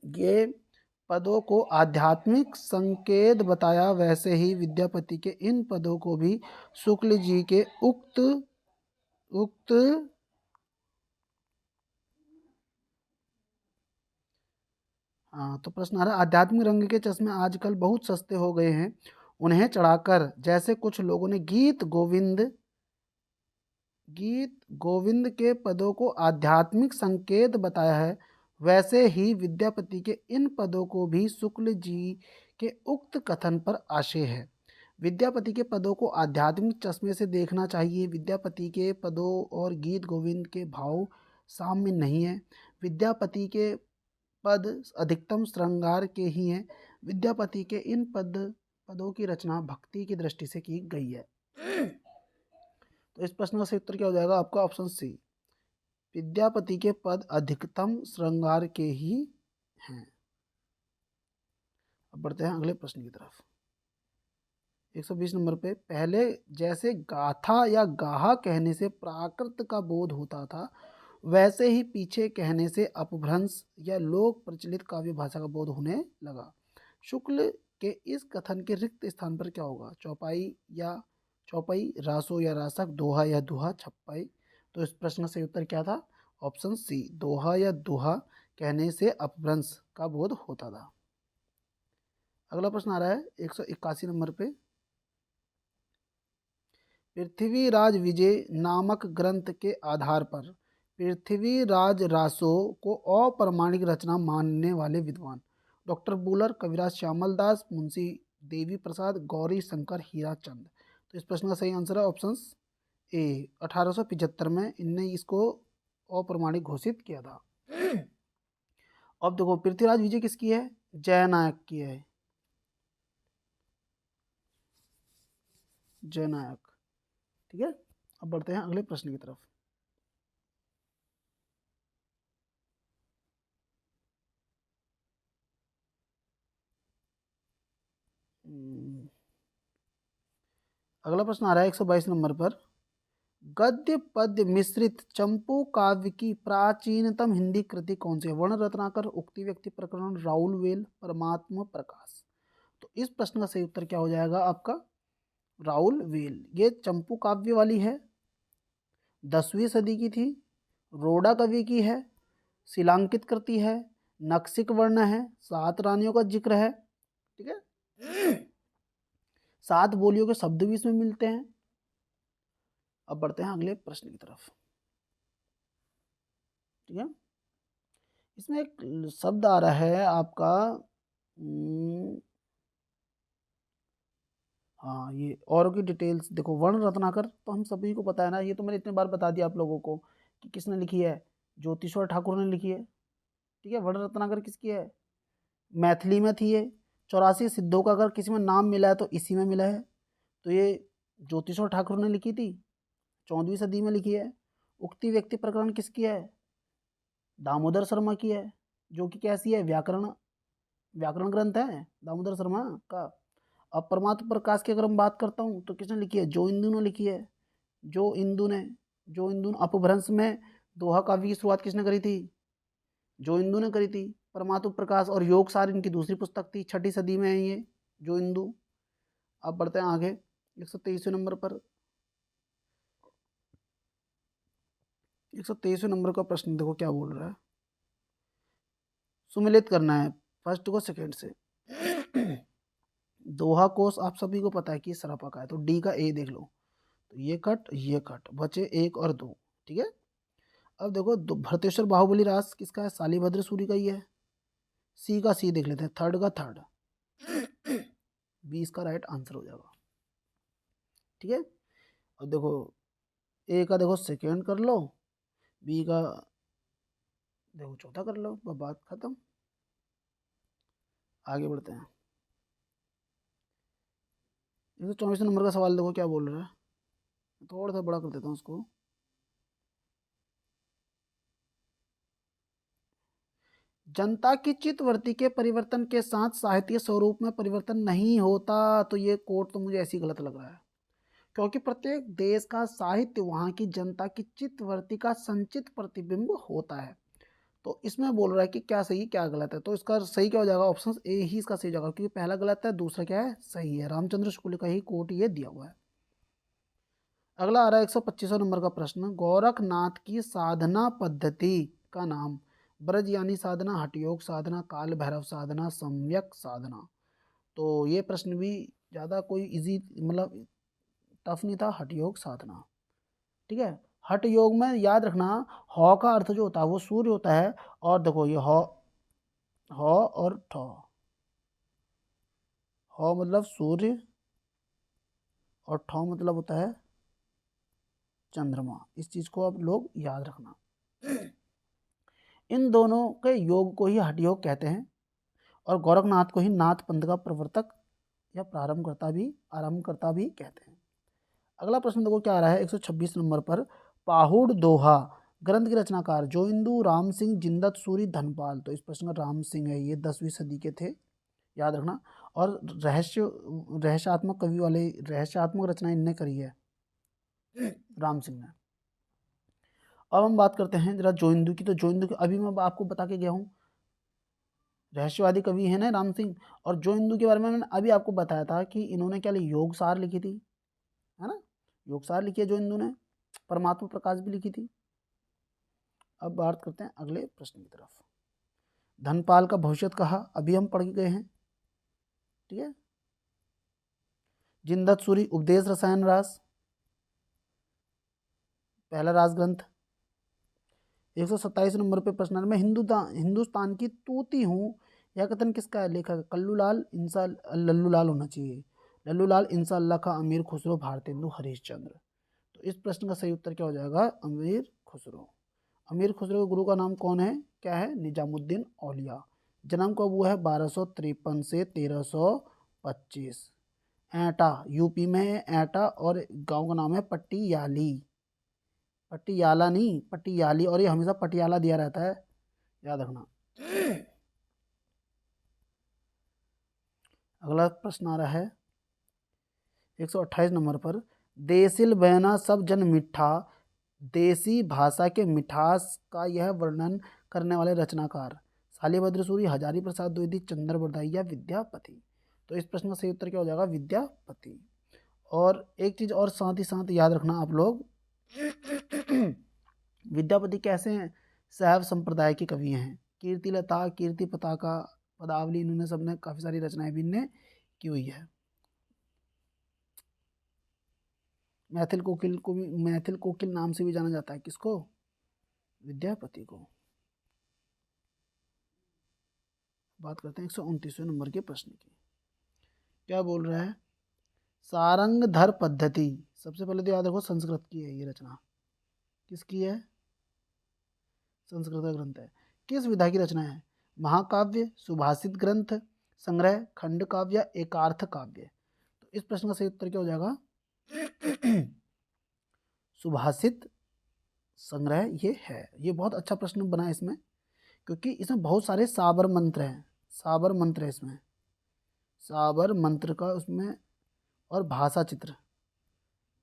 ये पदों को आध्यात्मिक संकेत बताया, वैसे ही विद्यापति के इन पदों को भी शुक्ल जी के उक्त उक्त हाँ, तो प्रश्न आ रहा है, आध्यात्मिक रंग के चश्मे आजकल बहुत सस्ते हो गए हैं, उन्हें चढ़ाकर जैसे कुछ लोगों ने गीत गोविंद के पदों को आध्यात्मिक संकेत बताया है, वैसे ही विद्यापति के इन पदों को भी शुक्ल जी के उक्त कथन पर आशय है। विद्यापति के पदों को आध्यात्मिक चश्मे से देखना चाहिए। विद्यापति के पदों और गीत गोविंद के भाव साम्य नहीं है। विद्यापति के पद अधिकतम श्रृंगार के ही हैं। विद्यापति के इन पदों की रचना भक्ति की दृष्टि से की गई है। तो इस प्रश्न का सही उत्तर क्या हो जाएगा आपका? ऑप्शन सी, विद्यापति के पद अधिकतम श्रृंगार के ही हैं। अब बढ़ते हैं अगले प्रश्न की तरफ। 120 नंबर पे, पहले जैसे गाथा या गाहा कहने से प्राकृत का बोध होता था, वैसे ही पीछे कहने से अपभ्रंश या लोक प्रचलित काव्य भाषा का बोध होने लगा। शुक्ल के इस कथन के रिक्त स्थान पर क्या होगा? चौपाई, रासो या रासक, दोहा या दुहा, छप्पाई। तो इस प्रश्न का सही उत्तर क्या था? ऑप्शन सी, दोहा या दुहा कहने से अपभ्रंश का बोध होता था। अगला प्रश्न आ रहा है 181 नंबर पे। पृथ्वीराज विजय नामक ग्रंथ के आधार पर पृथ्वीराज रासो को अप्रमाणिक रचना मानने वाले विद्वान डॉक्टर बुलर, कविराज श्यामल दास, मुंशी देवी प्रसाद, गौरी शंकर हीराचंद। तो इस प्रश्न का सही आंसर है ऑप्शन ए। 1875 में इनने इसको अप्रमाणिक घोषित किया था। अब देखो पृथ्वीराज विजय किसकी है? जयनायक की है, जयनायक। ठीक है, अब बढ़ते हैं अगले प्रश्न की तरफ। अगला प्रश्न आ रहा है 122 नंबर पर। गद्य पद्य मिश्रित चंपू काव्य की प्राचीनतम हिंदी कृति कौन सी है? वर्ण रत्नाकर, उक्ति व्यक्ति प्रकरण, राउल वेल, परमात्मा प्रकाश। तो इस प्रश्न का सही उत्तर क्या हो जाएगा आपका? राउल वेल। ये चंपू काव्य वाली है, 10वीं सदी की थी, रोडा कवि की है, शिलांकित कृति है, नक्सिक वर्ण है, 7 रानियों का जिक्र है। ठीक है, 7 बोलियों के शब्द भी इसमें मिलते हैं। अब बढ़ते हैं अगले प्रश्न की तरफ। ठीक है, इसमें एक शब्द आ रहा है आपका, हाँ ये और की डिटेल्स देखो। वर्ण रत्नाकर तो हम सभी को पता है ना, ये तो मैंने इतने बार बता दिया आप लोगों को कि किसने लिखी है, ज्योतिश्वर ठाकुर ने लिखी है। ठीक है, वर्ण रत्नाकर किसकी है? मैथिली में थी ये। 84 सिद्धों का अगर किसी में नाम मिला है तो इसी में मिला है। तो ये ज्योतिश्वर ठाकुर ने लिखी थी, 14वीं सदी में लिखी है। उक्ति व्यक्ति प्रकरण किसकी है? दामोदर शर्मा की है, जो कि कैसी है? व्याकरण, व्याकरण ग्रंथ है दामोदर शर्मा का। अब परमात्म प्रकाश की अगर हम बात करता हूँ तो किसने लिखी है? जो इंदु ने लिखी है, जो इंदु ने। जो इंदु ने अपभ्रंश में दोहा काव्य की शुरुआत किसने करी थी? जो इंदु ने करी थी। परमात्म प्रकाश और योग सार इनकी दूसरी पुस्तक थी, 6ठी सदी में है ये, जो इंदु। अब बढ़ते हैं आगे 123वें नंबर पर। 123वें नंबर का प्रश्न देखो क्या बोल रहा है। सुमिलित करना है फर्स्ट को सेकेंड से। दोहा कोष आप सभी को पता है कि सरापा का है, तो डी का ए देख लो। तो ये कट बचे 1 और 2। ठीक है, अब देखो भरतेश्वर बाहुबली रास किसका है? शालिभद्र सूरी का ही है। सी का सी देख लेते हैं, थर्ड का थर्ड। बी इसका राइट आंसर हो जाएगा। ठीक है, अब देखो ए का देखो सेकेंड कर लो, बी का देखो चौथा कर लो, बात खत्म। आगे बढ़ते हैं। 124 नंबर का सवाल देखो क्या बोल रहा है, थोड़ा सा बड़ा कर देता हूँ उसको। जनता की चित्तवृत्ति के परिवर्तन के साथ साहित्य स्वरूप में परिवर्तन नहीं होता। तो ये कोट तो मुझे ऐसी गलत लग रहा है, क्योंकि प्रत्येक देश का साहित्य वहाँ की जनता की चित्तवृत्ति का संचित प्रतिबिंब होता है। तो इसमें बोल रहा है कि क्या सही क्या गलत है, तो इसका सही क्या हो जाएगा? ऑप्शन ए ही इसका सही जाएगा, क्योंकि पहला गलत है, दूसरा क्या है? सही है। रामचंद्र शुक्ल का ही कोट ये दिया हुआ है। अगला आ रहा है 125 नंबर का प्रश्न। गोरखनाथ की साधना पद्धति का नाम ब्रज यानी साधना, हठयोग साधना, काल भैरव साधना, सम्यक साधना। तो ये प्रश्न भी ज़्यादा कोई इजी मतलब टफ नहीं था, हठयोग साधना। ठीक है, हठ योग में याद रखना, हौ का अर्थ जो होता है वो सूर्य होता है। और देखो ये हौ, हौ और ठौ। हौ मतलब सूर्य और ठौ मतलब होता है चंद्रमा। इस चीज को आप लोग याद रखना। इन दोनों के योग को ही हठ योग कहते हैं, और गोरखनाथ को ही नाथ पंथ का प्रवर्तक या आरंभकर्ता भी कहते हैं। अगला प्रश्न देखो क्या आ रहा है 126 नंबर पर। पाहुड़ दोहा ग्रंथ के रचनाकार जो इंदु, राम सिंह, जिंदत सूरी, धनपाल। तो इस प्रश्न का राम सिंह है, ये 10वीं सदी के थे, याद रखना। और रहस्यात्मक कवि वाले रहस्यात्मक रचना इनने करी है, राम सिंह ने। अब हम बात करते हैं जरा जोइंदू की। तो जोइंदू की अभी मैं आपको बता के गया हूँ, रहस्यवादी कवि है ना राम सिंह। और जोइंदू के बारे में मैंने अभी आपको बताया था कि इन्होंने क्या लिखी? योगसार लिखी थी, है ना। योगसार लिखी है जोइंदू ने, परमात्मा प्रकाश भी लिखी थी। अब बात करते हैं अगले प्रश्न की तरफ। धनपाल का भविष्य कहा, अभी हम पढ़ गए हैं, ठीक है। जिनदत्त सूरी उपदेश रसायन रास, पहला रास ग्रंथ। 127 नंबर पे प्रश्न मैं हिंदुस्तान की तूती हूँ, यह कथन किसका है? लेखक कल्लूलाल इंसा लल्लूलाल होना चाहिए, लल्लूलाल इंशाअल्लाह का अमीर खुसरो भारतेंदु हरिश्चंद्र। तो इस प्रश्न का सही उत्तर क्या हो जाएगा? अमीर खुसरो। अमीर खुसरो के गुरु का नाम कौन है? क्या है? निजामुद्दीन औलिया। जन्म कब हुआ है? 1253 से 1325। एटा यूपी में है, एटा, और गांव का नाम है पट्टियाली। पटियाला नहीं, पटियाली, और ये हमेशा पटियाला दिया रहता है, याद रखना। अगला प्रश्न आ रहा है 128 नंबर पर, देसिल बयाना सब जन मिठा, देसी भाषा के मिठास का यह वर्णन करने वाले रचनाकार? शालिभद्र सूरी, हजारी प्रसाद द्विवेदी, चंद्र बरदाई या विद्यापति? तो इस प्रश्न का सही उत्तर क्या हो जाएगा? विद्यापति। और एक चीज और साथ ही साथ याद रखना आप लोग, विद्यापति कैसे हैं? शैव संप्रदाय के कवि हैं। कीर्तिलता, कीर्ति पताका, पदावली, इन्होंने सबने काफी सारी रचनाएं भी इनने की हुई है। मैथिल कोकिल को भी, मैथिल कोकिल नाम से भी जाना जाता है, किसको? विद्यापति को। बात करते हैं 129वें नंबर के प्रश्न की। क्या बोल रहा है? सारंगधर पद्धति, सबसे पहले तो याद रखो संस्कृत की है ये रचना। किसकी है? संस्कृत का ग्रंथ है। किस विधा की रचना है? महाकाव्य, सुभाषित ग्रंथ, संग्रह, खंड काव्य या एकार्थ काव्य? तो इस प्रश्न का सही उत्तर क्या हो जाएगा? सुभाषित संग्रह ये है। ये बहुत अच्छा प्रश्न बना है इसमें, क्योंकि इसमें बहुत सारे साबर मंत्र हैं। साबर मंत्र है इसमें, साबर मंत्र का उसमें, और भाषा चित्र,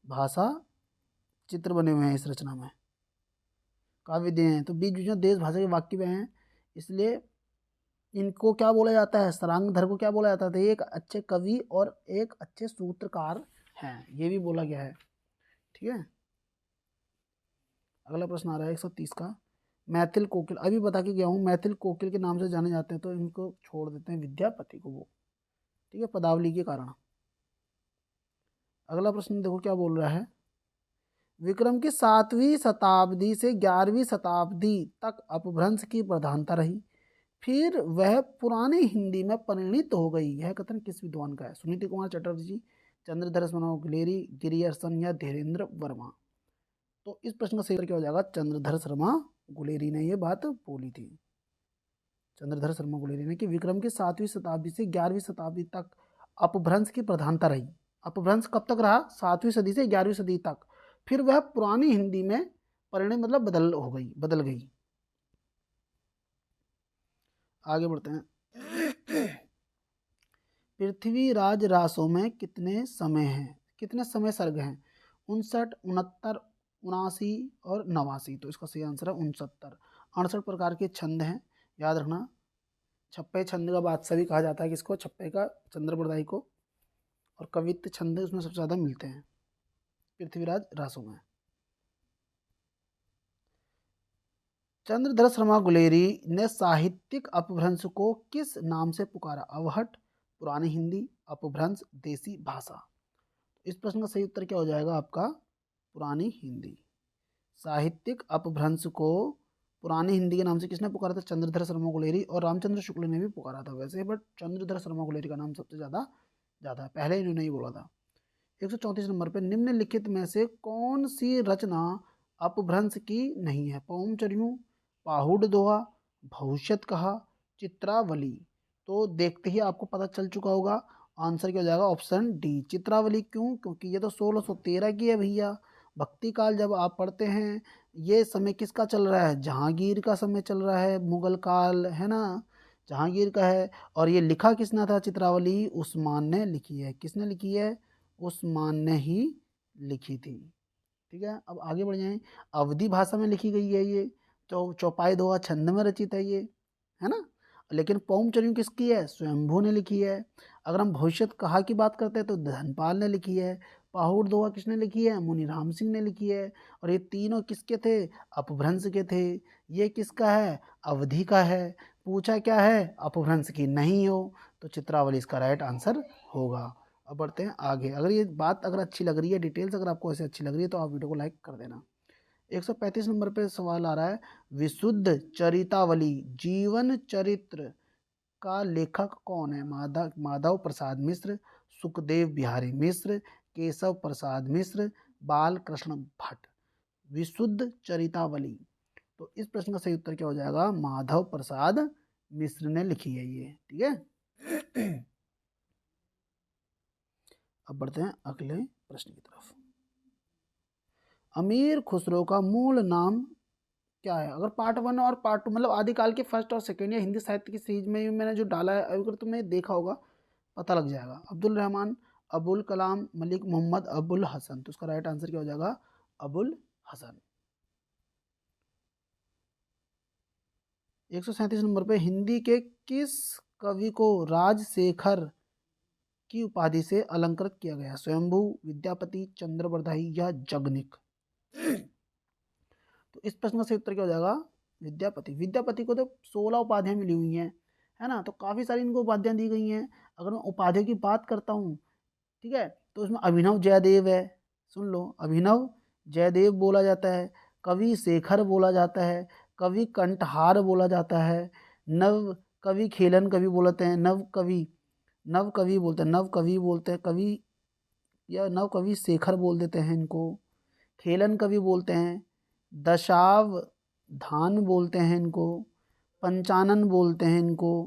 भाषा चित्र बने हुए हैं इस रचना में, काव्य दिए हैं। तो बीच बीच में देश भाषा के वाक्य भी हैं, इसलिए इनको क्या बोला जाता है? सारंगधर को क्या बोला जाता है? एक अच्छे कवि और एक अच्छे सूत्रकार हैं, ये भी बोला गया है, ठीक है। अगला प्रश्न आ रहा है 130 का। मैथिल कोकिल, अभी बता के गया हूँ, मैथिल कोकिल के नाम से जाने जाते हैं, तो इनको छोड़ देते हैं विद्यापति को वो, ठीक है, पदावली के कारण। अगला प्रश्न देखो क्या बोल रहा है। विक्रम की 7वीं शताब्दी से 11वीं शताब्दी तक अपभ्रंश की प्रधानता रही, फिर वह पुरानी हिंदी में परिणित हो गई, यह कथन किस विद्वान का है? सुनीति कुमार चटर्जी, चंद्रधर शर्मा गुलेरी, गिरियर्सन या धीरेन्द्र वर्मा? तो इस प्रश्न का सही उत्तर क्या हो जाएगा? चंद्रधर शर्मा गुलेरी ने ये बात बोली थी। चंद्रधर शर्मा गुलेरी ने कि विक्रम की 7वीं शताब्दी से 11वीं शताब्दी तक अपभ्रंश की प्रधानता रही। अपभ्रंश कब तक रहा? 7वीं सदी से 11वीं सदी तक, फिर वह पुरानी हिंदी में परिणत मतलब बदल गई। आगे बढ़ते हैं। पृथ्वीराज रासों में कितने समय हैं? कितने समय सर्ग हैं? 59, 69, 79 और 89। तो इसका सही आंसर है 69। 68 प्रकार के छंद हैं, याद रखना। छप्पे छंद का बादशाह भी कहा जाता है किसको? छप्पे का, चंद्र बरदाई को। और कवित्त छंद उसमें सबसे ज़्यादा मिलते हैं पृथ्वीराज रासों में। चंद्रधर शर्मा गुलेरी ने साहित्यिक अपभ्रंश को किस नाम से पुकारा? अवहट, पुरानी हिंदी, अपभ्रंश, देसी भाषा? इस प्रश्न का सही उत्तर क्या हो जाएगा आपका? पुरानी हिंदी। साहित्यिक अपभ्रंश को पुरानी हिंदी के नाम से किसने पुकारा था? चंद्रधर शर्मा गुलेरी, और रामचंद्र शुक्ल ने भी पुकारा था वैसे, बट चंद्रधर शर्मा गुलेरी का नाम सबसे ज़्यादा है, पहले इन्होंने ही बोला था। 134 नंबर पे, निम्नलिखित में से कौन सी रचना अपभ्रंश की नहीं है? पौमचर्यू, पाहुड़ दोहा, भविष्यत कहा, चित्रावली? तो देखते ही आपको पता चल चुका होगा, आंसर क्या हो जाएगा? ऑप्शन डी, चित्रावली। क्यों? क्योंकि ये तो 1613 की है भैया। भक्ति काल जब आप पढ़ते हैं, ये समय किसका चल रहा है? जहांगीर का समय चल रहा है, मुगल काल है ना, जहांगीर का है। और ये लिखा किसने था? चित्रावली उस्मान ने लिखी है। किसने लिखी है? उस्मान ने ही लिखी थी, ठीक है। अब आगे बढ़ जाएं। अवधी भाषा में लिखी गई है ये, चौपाई दोहा छंद में रचित है ये, है ना। लेकिन पौमचर्यू किसकी है? स्वयंभू ने लिखी है। अगर हम भविष्यत कहा की बात करते हैं तो धनपाल ने लिखी है। पाहुड़ दोहा किसने लिखी है? मुनि राम सिंह ने लिखी है। और ये तीनों किसके थे? अपभ्रंश के थे। ये किसका है? अवधि का है। पूछा क्या है, अपभ्रंश की नहीं हो, तो चित्रावली इसका राइट आंसर होगा। अब बढ़ते हैं आगे। अगर ये बात अगर अच्छी लग रही है, डिटेल्स अगर आपको ऐसे अच्छी लग रही है, तो आप वीडियो को लाइक कर देना। 135 नंबर पे सवाल आ रहा है, विशुद्ध चरितावली जीवन चरित्र का लेखक कौन है? माधव प्रसाद मिश्र, सुखदेव बिहारी मिश्र, केशव प्रसाद मिश्र, बाल कृष्ण भट्ट। विशुद्ध चरितावली, तो इस प्रश्न का सही उत्तर क्या हो जाएगा? माधव प्रसाद मिश्र ने लिखी है ये, ठीक है। अब बढ़ते हैं अगले प्रश्न की तरफ। अमीर खुसरो का मूल नाम क्या है? अगर पार्ट 1 और पार्ट 2 मतलब आदिकाल के फर्स्ट और सेकेंड या हिंदी साहित्य की सीरीज में मैंने जो डाला है, अगर तुमने देखा होगा पता लग जाएगा। अब्दुल रहमान, अबुल कलाम, मलिक मोहम्मद, अबुल हसन। तो उसका राइट आंसर क्या हो जाएगा? अबुल हसन। 137 नंबर पे, हिंदी के किस कवि को राजशेखर की उपाधि से अलंकृत किया गया? स्वयंभू, विद्यापति, चंद्रबरदाई या जगनिक। तो इस प्रश्न का सही उत्तर क्या हो जाएगा? विद्यापति। विद्यापति को तो 16 उपाधियां मिली हुई हैं, है ना, तो काफ़ी सारी इनको उपाधियां दी गई हैं। अगर मैं उपाधियों की बात करता हूँ, ठीक है, तो उसमें अभिनव जयदेव है, सुन लो, अभिनव जयदेव बोला जाता है, कवि शेखर बोला जाता है, कवि कंठहार बोला जाता है, नव कवि खेलन कवि बोलते हैं, नव कवि बोलते हैं, नव कवि बोलते हैं, कवि या नव कवि शेखर बोल देते हैं इनको, खेलन कवि बोलते हैं, दशावधान बोलते हैं इनको, पंचानन बोलते हैं इनको,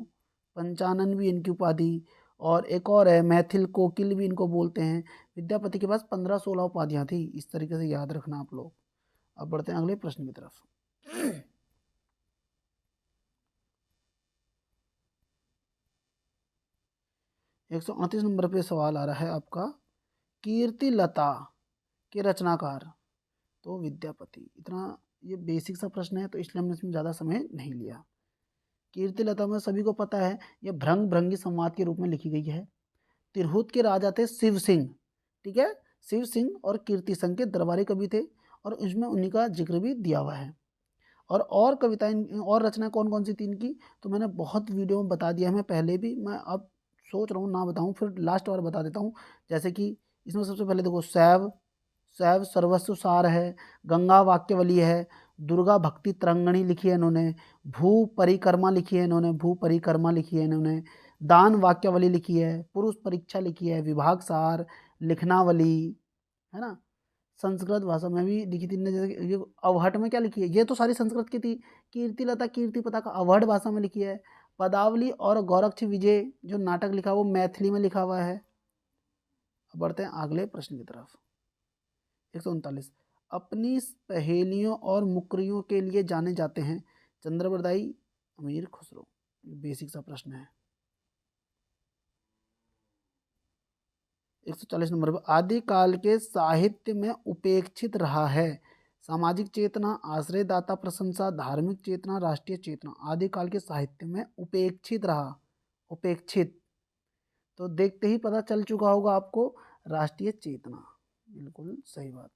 पंचानन भी इनकी उपाधि, और एक और है मैथिल कोकिल भी इनको बोलते हैं। विद्यापति के पास 15-16 उपाधियां थी, इस तरीके से याद रखना आप लोग। अब बढ़ते हैं अगले प्रश्न की तरफ। 138 नंबर पे सवाल आ रहा है आपका, कीर्ति लता के रचनाकार? तो विद्यापति। इतना ये बेसिक सा प्रश्न है, तो इसलिए हमने इसमें ज़्यादा समय नहीं लिया। कीर्ति लता में सभी को पता है, ये भ्रंग भ्रंगी संवाद के रूप में लिखी गई है। तिरहुत के राजा थे शिव सिंह, ठीक है, शिव सिंह और कीर्ति संघ के दरबारी कवि थे, और उसमें उन्हीं का जिक्र भी दिया हुआ है। और कविताएं और रचना कौन कौन सी थी इनकी, तो मैंने बहुत वीडियो में बता दिया है मैं पहले भी, मैं अब सोच रहा हूँ ना बताऊँ, फिर लास्ट बार बता देता हूँ। जैसे कि इसमें सबसे पहले देखो, शैव शैव सर्वस्व सार है, गंगा वाक्यवली है, दुर्गा भक्ति तरंगणी लिखी है इन्होंने, भू परिक्रमा लिखी है इन्होंने, भू परिक्रमा लिखी है इन्होंने, दान वाक्यावली लिखी है, पुरुष परीक्षा लिखी है, विभाग सार, लिखनावली, है ना, संस्कृत भाषा में भी लिखी थी। जैसे ये अवहट में क्या लिखी है, ये तो सारी संस्कृत की थी। कीर्ति लता कीर्ति पता का अवहट भाषा में लिखी है। पदावली और गोरक्ष विजय जो नाटक लिखा वो मैथिली में लिखा हुआ है। अब बढ़ते हैं अगले प्रश्न की तरफ। 139, अपनी पहेलियों और मुकरियों के लिए जाने जाते हैं चंद्रबरदाई, अमीर खुसरो। बेसिक सा प्रश्न है। 140 नंबर पर, आदिकाल के साहित्य में उपेक्षित रहा है सामाजिक चेतना, आश्रयदाता प्रशंसा, धार्मिक चेतना, राष्ट्रीय चेतना। आदिकाल के साहित्य में उपेक्षित रहा, उपेक्षित, तो देखते ही पता चल चुका होगा आपको, राष्ट्रीय चेतना, बिल्कुल सही बात।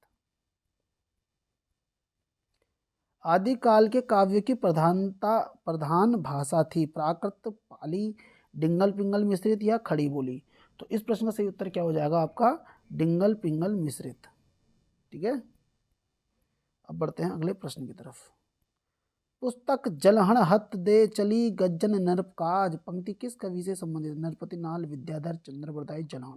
आदिकाल के काव्य की प्रधान भाषा थी प्राकृत, पाली, डिंगल पिंगल मिश्रित या खड़ी बोली? तो इस प्रश्न का सही उत्तर क्या हो जाएगा आपका? डिंगल पिंगल मिश्रित, ठीक है। अब बढ़ते हैं अगले प्रश्न की तरफ। पुस्तक जलहण हत दे चली गज्जन नरकाज पंक्ति किस कवि से संबंधित? नरपति नाल, विद्याधर, चंद्रबरदाई, जलहण।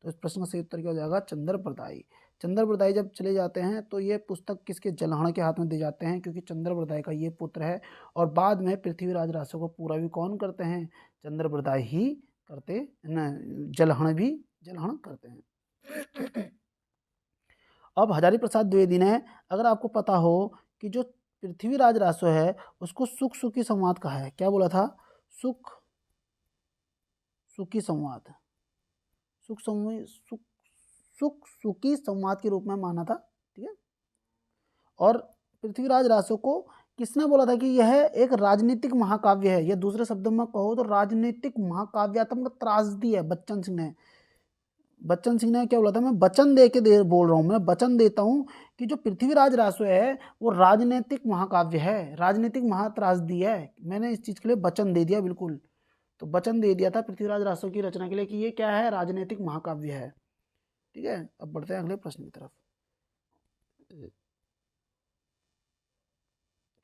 तो इस प्रश्न का सही उत्तर क्या हो जाएगा? चंद्रबरदाई। चंद्रबरदाई जब चले जाते हैं तो ये पुस्तक किसके? जलहण के हाथ में दे जाते हैं, क्योंकि चंद्रबरदाई का ये पुत्र है, और बाद में पृथ्वीराज रासो को पूरा भी कौन करते हैं? चंद्रबरदाई ही करते न, जलहण करते हैं। अब हजारी प्रसाद द्विवेदी ने, अगर आपको पता हो कि जो पृथ्वीराज रासो है उसको सुख सुखी संवाद कहा है, क्या बोला था? सुख सुखी संवाद, सुख सुखी संवाद के रूप में माना था, ठीक है। और पृथ्वीराज रासो को किसने बोला था कि यह एक राजनीतिक महाकाव्य है? यह दूसरे शब्दों में कहो तो राजनीतिक महाकाव्यात्मक त्रासदी है, बच्चन सिंह ने बच्चन सिंह ने क्या बोला था, मैं वचन दे के बोल रहा हूँ, मैं वचन देता हूँ कि जो पृथ्वीराज रासो है वो राजनीतिक महाकाव्य है, राजनीतिक महात्रासदी है, मैंने इस चीज के लिए वचन दे दिया, बिल्कुल। तो वचन दे दिया था पृथ्वीराज रासो की रचना के लिए कि ये क्या है, राजनीतिक महाकाव्य है। ठीक है, अब बढ़ते हैं अगले प्रश्न की तरफ।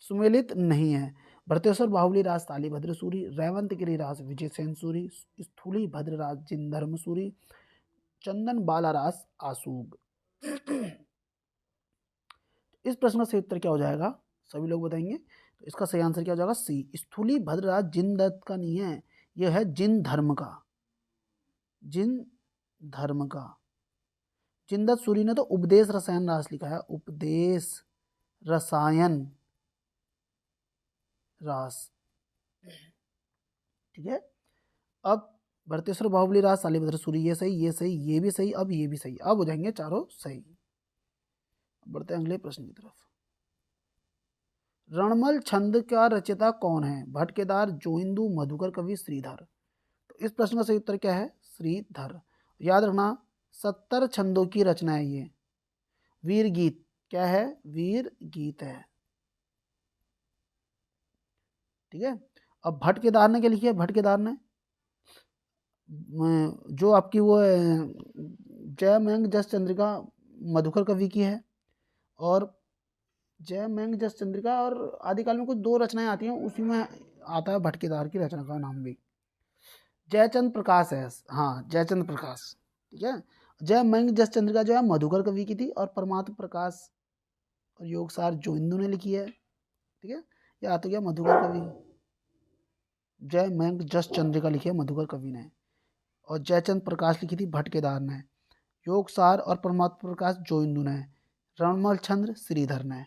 सुमेलित नहीं है। भरतेश्वर बाहुबली राज तालिभद्र सूरी, रेवंत गिरी राज विजय सेन सूरी, स्थूली भद्र राज जिनधर्म सूरी, चंदन बाला राज आसूग। इस प्रश्न का सही उत्तर क्या हो जाएगा, सभी लोग बताएंगे। तो इसका सही आंसर क्या हो जाएगा, सी, स्थूली भद्रराज जिन दत्त का नहीं है, यह है जिन धर्म का, जिन धर्म का। जिनदत्त सूरी ने तो उपदेश रसायन रास लिखा है, उपदेश रसायन रास। ठीक है, अब भरतेश्वर बाहुबली राज सालिभद्र सूरी, ये सही, ये सही, ये भी सही, अब ये भी सही, अब हो जाएंगे चारों सही। बढ़ते हैं अगले प्रश्न की तरफ। रणमल छंद का रचयिता कौन है, भट्ट केदार, जोइंदू, मधुकर कवि, श्रीधर। तो इस प्रश्न का सही उत्तर क्या है, श्रीधर। याद रखना 70 छंदों की रचना है ये। वीर गीत क्या है, वीर गीत है। ठीक है, अब भट्ट केदार ने क्या लिखी है, भट्ट केदार ने जो आपकी वो जय मैंग जस चंद्रिका मधुकर कवि की है, और जय मैंग जस चंद्रिका और आदिकाल में कुछ दो रचनाएं आती हैं, उसी में आता है भट्ट केदार की रचना का नाम भी, जयचंद प्रकाश है, हाँ जयचंद प्रकाश। ठीक है, जय मैंग जस चंद्रिका जो है मधुकर कवि की थी, और परमात्म प्रकाश और योगसार जोइंदू ने लिखी है। ठीक है, यह आता गया मधुकर कवि, जय मैंग जस चंद्रिका लिखी है मधुकर कवि ने, और जयचंद प्रकाश लिखी थी भट्ट केदार ने, योगसार और परमात्म प्रकाश जोइंदू ने, रणमल छंद श्रीधर ने।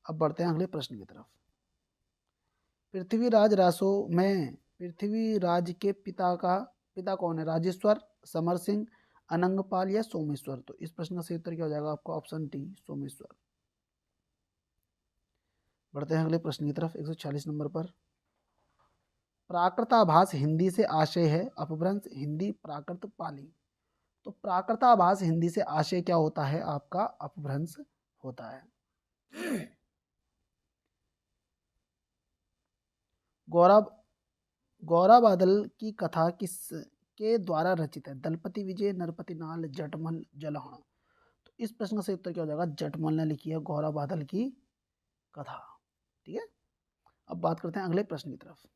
अब बढ़ते हैं अगले प्रश्न की तरफ। पृथ्वीराज रासो में पृथ्वीराज के पिता कौन है, राजेश्वर, समर सिंह, अनंगपाल या सोमेश्वर। तो इस प्रश्न का सही उत्तर क्या हो जाएगा आपका, ऑप्शन डी, सोमेश्वर। बढ़ते हैं अगले प्रश्न की तरफ 146 नंबर पर। प्राकृताभास हिंदी से आशय है, अपभ्रंश हिंदी, प्राकृत पाली। तो प्राकृताभास हिंदी से आशय क्या होता है आपका, अपभ्रंश होता है। गौरव गौरव बादल की कथा किस के द्वारा रचित है, दलपति विजय, नरपति नाल, जटमल, जलहण। तो इस प्रश्न का सही उत्तर क्या हो जाएगा, जटमल ने लिखी है गौरव बादल की कथा। ठीक है, अब बात करते हैं अगले प्रश्न की तरफ।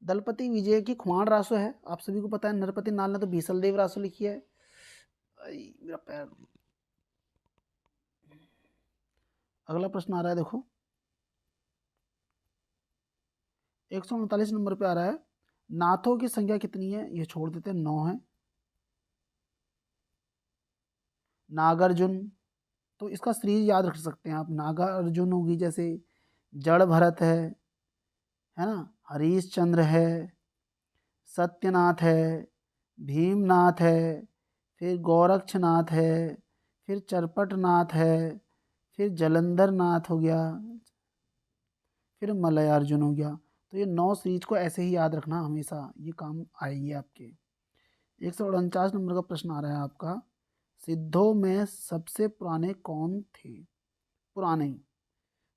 दलपति विजय की खुमाण रासो है, आप सभी को पता है। नरपति नाल ने तो बीसल देव रासो लिखी है। मेरा पैर। अगला प्रश्न आ रहा है, देखो 139 नंबर पे आ रहा है, नाथों की संख्या कितनी है, ये छोड़ देते हैं, 9 है। नागार्जुन, तो इसका सीरीज याद रख सकते हैं आप, नागार्जुन होगी जैसे, जड़ भरत है ना, हरीश चंद्र है, सत्यनाथ है, भीमनाथ है, फिर गोरक्षनाथ है, फिर चरपटनाथ है, फिर जलंधर नाथ हो गया, फिर मलयार्जुन हो गया। तो ये 9 सीरीज को ऐसे ही याद रखना, हमेशा ये काम आएगी आपके। 149 नंबर का प्रश्न आ रहा है आपका, सिद्धों में सबसे पुराने कौन थे, पुराने,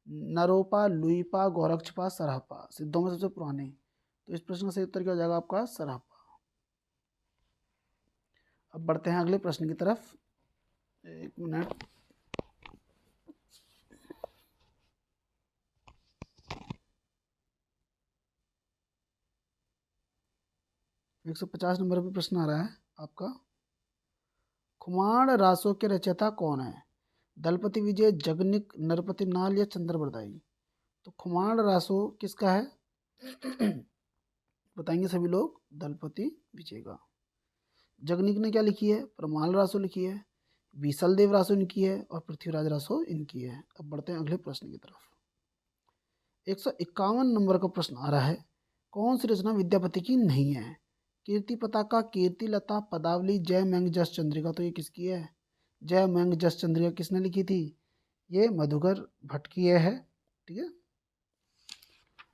नरोपा, लुइपा, गोरक्षपा, सरापा। सिद्धों में सबसे पुराने, तो इस प्रश्न का सही उत्तर क्या हो जाएगा आपका, सरापा। अब बढ़ते हैं अगले प्रश्न की तरफ, एक मिनट। एक 150 नंबर पर प्रश्न आ रहा है आपका, खुमाण रासो के रचयिता कौन है, दलपति विजय, जगनिक, नरपति नाल या चंद्रबरदाई। तो खुमाण रासो किसका है, बताएंगे सभी लोग, दलपति विजय का। जगनिक ने क्या लिखी है, परमाल रासो लिखी है, बीसल देव रासो इनकी है, और पृथ्वीराज रासो इनकी है। अब बढ़ते हैं अगले प्रश्न की तरफ। 151 नंबर का प्रश्न आ रहा है, कौन सी रचना विद्यापति की नहीं है, कीर्ति पताका, कीर्ति लता, पदावली, जय मैंग जस चंद्रिका। तो ये किसकी है, जय मैंग जस चंद्रिका किसने लिखी थी, ये मधुकर भट्ट की है। ठीक है,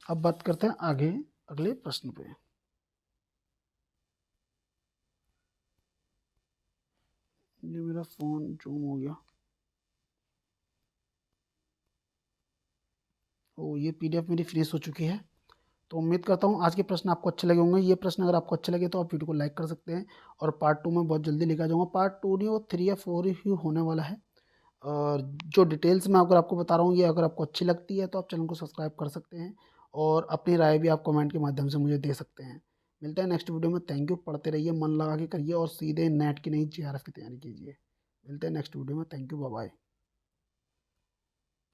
अब बात करते हैं आगे अगले प्रश्न पे। ये मेरा फ़ोन जूम हो गया। ओ ये पीडीएफ मेरी फिनिश हो चुकी है। तो उम्मीद करता हूँ आज के प्रश्न आपको अच्छे लगे होंगे। ये प्रश्न अगर आपको अच्छे लगे तो आप वीडियो को लाइक कर सकते हैं, और पार्ट 2 में बहुत जल्दी लेकर आ जाऊँगा। पार्ट 2 नहीं, वो 3 या 4 ही होने वाला है। और जो डिटेल्स मैं अगर आपको बता रहा हूँ, ये अगर आपको अच्छी लगती है तो आप चैनल को सब्सक्राइब कर सकते हैं, और अपनी राय भी आप कमेंट के माध्यम से मुझे दे सकते हैं। मिलते हैं नेक्स्ट वीडियो में। Thank you. पढ़ते रहिए, मन लगा के करिए, और सीधे नेट की नहीं, जेआरएफ की तैयारी कीजिए। मिलते हैं नेक्स्ट वीडियो में। Thank you, bye bye.